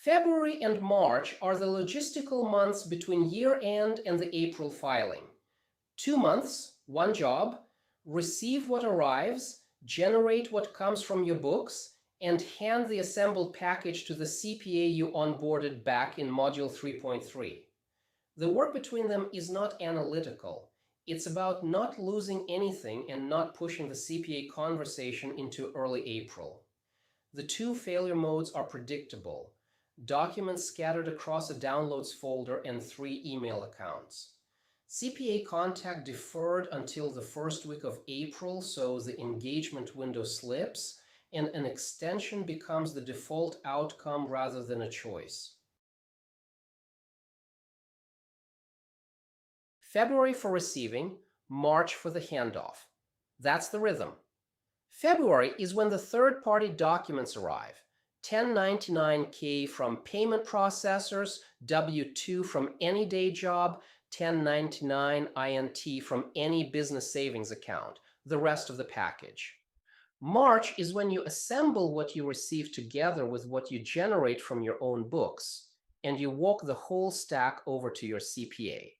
February and March are the logistical months between year-end and the April filing. 2 months, one job, receive what arrives, generate what comes from your books, and hand the assembled package to the CPA you onboarded back in Module 3.3. The work between them is not analytical. It's about not losing anything and not pushing the CPA conversation into early April. The two failure modes are predictable. Documents scattered across a downloads folder and 3 email accounts. CPA contact deferred until the first week of April, so the engagement window slips, and an extension becomes the default outcome rather than a choice. February for receiving, March for the handoff. That's the rhythm. February is when the third-party documents arrive. 1099-K from payment processors, W-2 from any day job, 1099 INT from any business savings account, the rest of the package. March is when you assemble what you receive together with what you generate from your own books, and you walk the whole stack over to your CPA.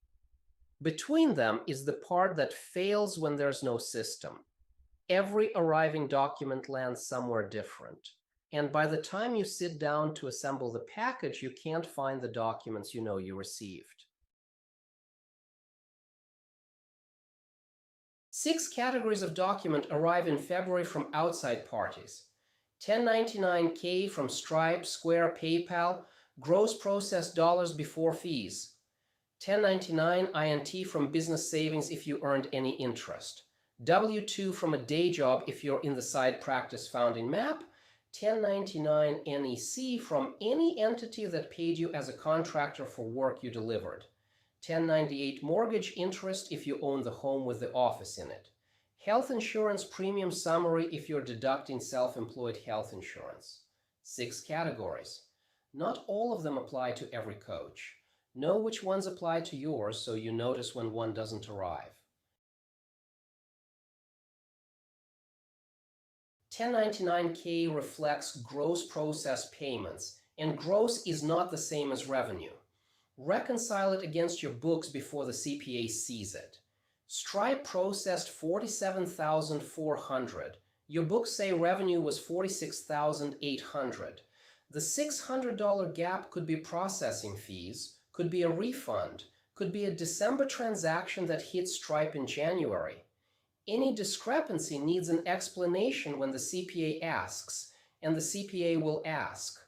Between them is the part that fails when there's no system. Every arriving document lands somewhere different. And by the time you sit down to assemble the package, you can't find the documents you know you received. 6 categories of document arrive in February from outside parties. 1099-K from Stripe, Square, PayPal, gross processed dollars before fees. 1099 INT from business savings if you earned any interest. W-2 from a day job if you're in the side practice found in MAP. 1099 NEC from any entity that paid you as a contractor for work you delivered. 1098 mortgage interest if you own the home with the office in it. Health insurance premium summary if you're deducting self-employed health insurance. 6 categories. Not all of them apply to every coach. Know which ones apply to yours so you notice when one doesn't arrive. 1099-K reflects gross process payments, and gross is not the same as revenue. Reconcile it against your books before the CPA sees it. Stripe processed $47,400. Your books say revenue was $46,800. The $600 gap could be processing fees, could be a refund, could be a December transaction that hit Stripe in January. Any discrepancy needs an explanation when the CPA asks, and the CPA will ask.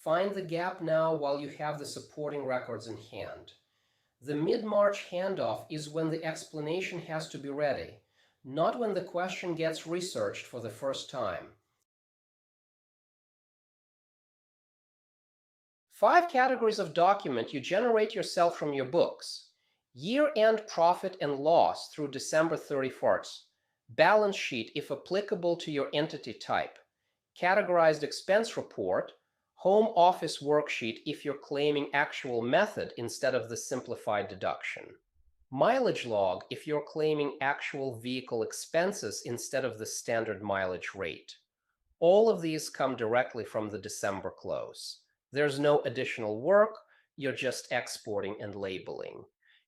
Find the gap now while you have the supporting records in hand. The mid-March handoff is when the explanation has to be ready, not when the question gets researched for the first time. 5 categories of document you generate yourself from your books. Year-end profit and loss through December 31st. Balance sheet if applicable to your entity type. Categorized expense report. Home office worksheet if you're claiming actual method instead of the simplified deduction. Mileage log if you're claiming actual vehicle expenses instead of the standard mileage rate. All of these come directly from the December close. There's no additional work, you're just exporting and labeling.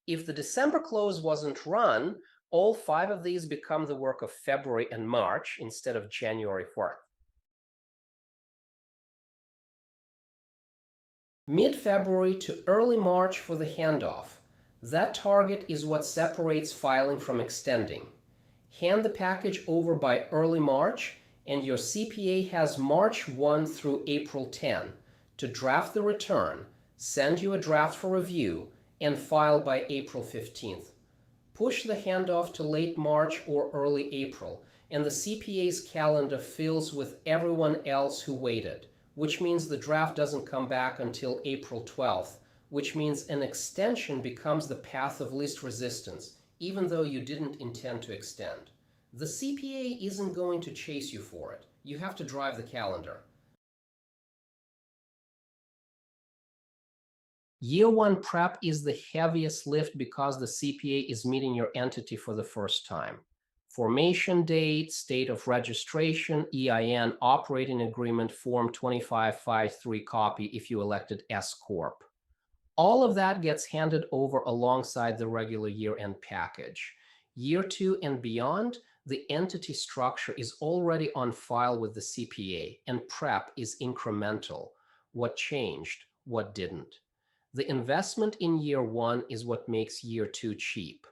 If the December close wasn't run, all 5 of these become the work of February and March instead of January 4th. Mid-February to early March for the handoff. That target is what separates filing from extending. Hand the package over by early March, and your CPA has March 1 through April 10 to draft the return, send you a draft for review, and file by April 15th. Push the handoff to late March or early April, and the CPA's calendar fills with everyone else who waited, which means the draft doesn't come back until April 12th, which means an extension becomes the path of least resistance, even though you didn't intend to extend. The CPA isn't going to chase you for it. You have to drive the calendar. Year 1 prep is the heaviest lift because the CPA is meeting your entity for the first time. Formation date, state of registration, EIN, operating agreement, Form 2553 copy if you elected S-corp. All of that gets handed over alongside the regular year-end package. Year 2 and beyond, the entity structure is already on file with the CPA, and prep is incremental. What changed, what didn't. The investment in year 1 is what makes year 2 cheap.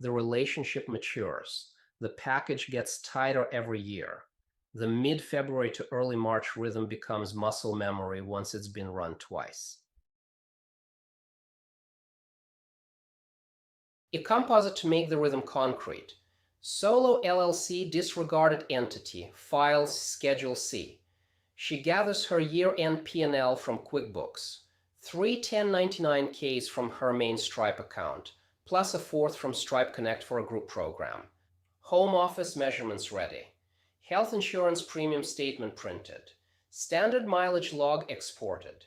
The relationship matures. The package gets tighter every year. The mid-February to early March rhythm becomes muscle memory once it's been run twice. A composite to make the rhythm concrete. Solo LLC disregarded entity, files Schedule C. She gathers her year-end P&L from QuickBooks, 3 1099Ks from her main Stripe account, plus a 4th from Stripe Connect for a group program. Home office measurements ready. Health insurance premium statement printed. Standard mileage log exported.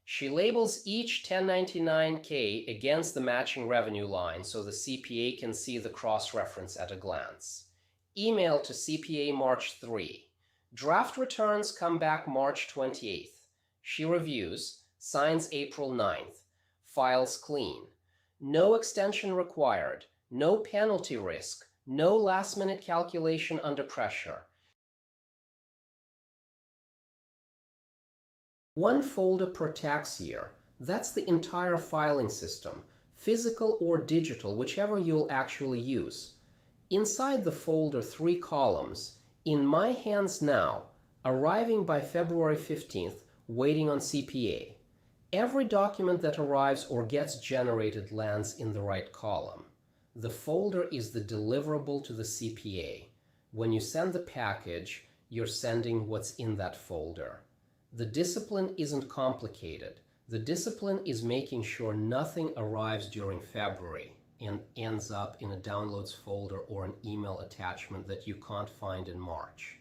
She labels each 1099K against the matching revenue line so the CPA can see the cross-reference at a glance. Email to CPA March 3. Draft returns come back March 28th. She reviews, signs April 9th. Files clean. No extension required. No penalty risk. No last-minute calculation under pressure. One folder per tax year. That's the entire filing system, physical or digital, whichever you'll actually use. Inside the folder, 3 columns. In my hands now, arriving by February 15th, waiting on CPA. Every document that arrives or gets generated lands in the right column. The folder is the deliverable to the CPA. When you send the package, you're sending what's in that folder. The discipline isn't complicated. The discipline is making sure nothing arrives during February and ends up in a downloads folder or an email attachment that you can't find in March.